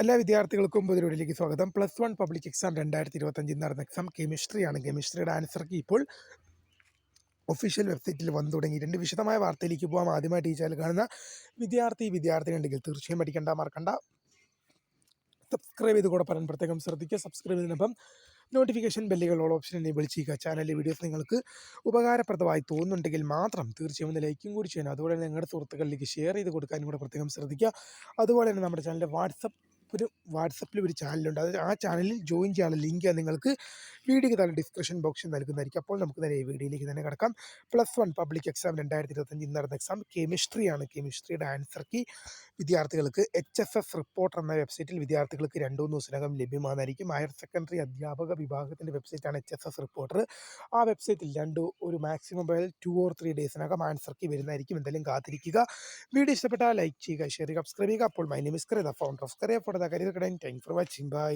എല്ലാ വിദ്യാർത്ഥികൾക്കും പുതിയൊരുവിലേക്ക് സ്വാഗതം. +1 പബ്ലിക് എക്സാം 2025 നടന്ന എക്സാം കെമിസ്ട്രിയാണ്. കെമിസ്ട്രിയുടെ ആൻസർ കീ ഇപ്പോൾ ഒഫീഷ്യൽ വെബ്സൈറ്റിൽ വന്നു തുടങ്ങിയിട്ടുണ്ട്. വിശദമായ വാർത്തയിലേക്ക് പോകാം. ആദ്യമായിട്ട് ഈ ചാനൽ കാണുന്ന വിദ്യാർത്ഥികളുണ്ടെങ്കിൽ തീർച്ചയായും പഠിക്കേണ്ട, മറക്കണ്ട, സബ്സ്ക്രൈബ് ചെയ്ത് കൂടെ പറയാൻ പ്രത്യേകം ശ്രദ്ധിക്കുക. സബ്സ്ക്രൈബ് ചെയ്തതിനൊപ്പം നോട്ടിഫിക്കേഷൻ ബെല്ലുകൾ ഓൾ ഓപ്ഷൻ എനേബിൾ ചെയ്യുക. ചാനലിലെ വീഡിയോസ് നിങ്ങൾക്ക് ഉപകാരപ്രദമായി തോന്നുന്നുണ്ടെങ്കിൽ മാത്രം തീർച്ചയായും ഒന്ന് ലൈക്കും കൂടി ചെയ്യണം. അതുപോലെ തന്നെ നിങ്ങളുടെ സുഹൃത്തുക്കളിലേക്ക് ഷെയർ ചെയ്ത് കൊടുക്കാനും കൂടെ പ്രത്യേകം ശ്രദ്ധിക്കുക. അതുപോലെ തന്നെ നമ്മുടെ ചാനലിൻ്റെ വാട്സപ്പിൽ ഒരു ചാനലുണ്ട്. ആ ചാനലിൽ ജോയിൻ ചെയ്യാനുള്ള ലിങ്ക് നിങ്ങൾക്ക് വീഡിയോയ്ക്ക് താഴെ ഡിസ്ക്രിപ്ഷൻ ബോക്സിൽ നൽകുന്നതായിരിക്കും. അപ്പോൾ നമുക്ക് നേരെ വീഡിയോയിലേക്ക് തന്നെ കിടക്കാം. +1 പബ്ലിക് എക്സാം 2025 നടന്ന എക്സാം കെമിസ്ട്രിയാണ്. കെമിസ്ട്രിയുടെ ആൻസർ കീ വിദ്യാർത്ഥികൾക്ക് HSS റിപ്പോർട്ടർ എന്ന വെബ്സൈറ്റിൽ വിദ്യാർത്ഥികൾക്ക് 2-3 ദിവസത്തിനകം ലഭ്യമാകുന്നതായിരിക്കും. ഹയർ സെക്കൻഡറി അധ്യാപക വിഭാഗത്തിൻ്റെ വെബ്സൈറ്റാണ് HSS റിപ്പോർട്ടർ. ആ വെബ്സൈറ്റിൽ ഒരു മാക്സിമം 2 or 3 ഡേയ്സിനകം ആൻസർ കീ വരുന്നതായിരിക്കും. എന്തായാലും കാത്തിരിക്കുക. വീഡിയോ ഇഷ്ടപ്പെട്ടാൽ ലൈക്ക് ചെയ്യുക, ഷെയർ ചെയ്യുക, സബ്സ്ക്രൈബ് ചെയ്യുക. അപ്പോൾ my name is Kariya, the founder of Kariya for the career guidance. Thank for watching. By.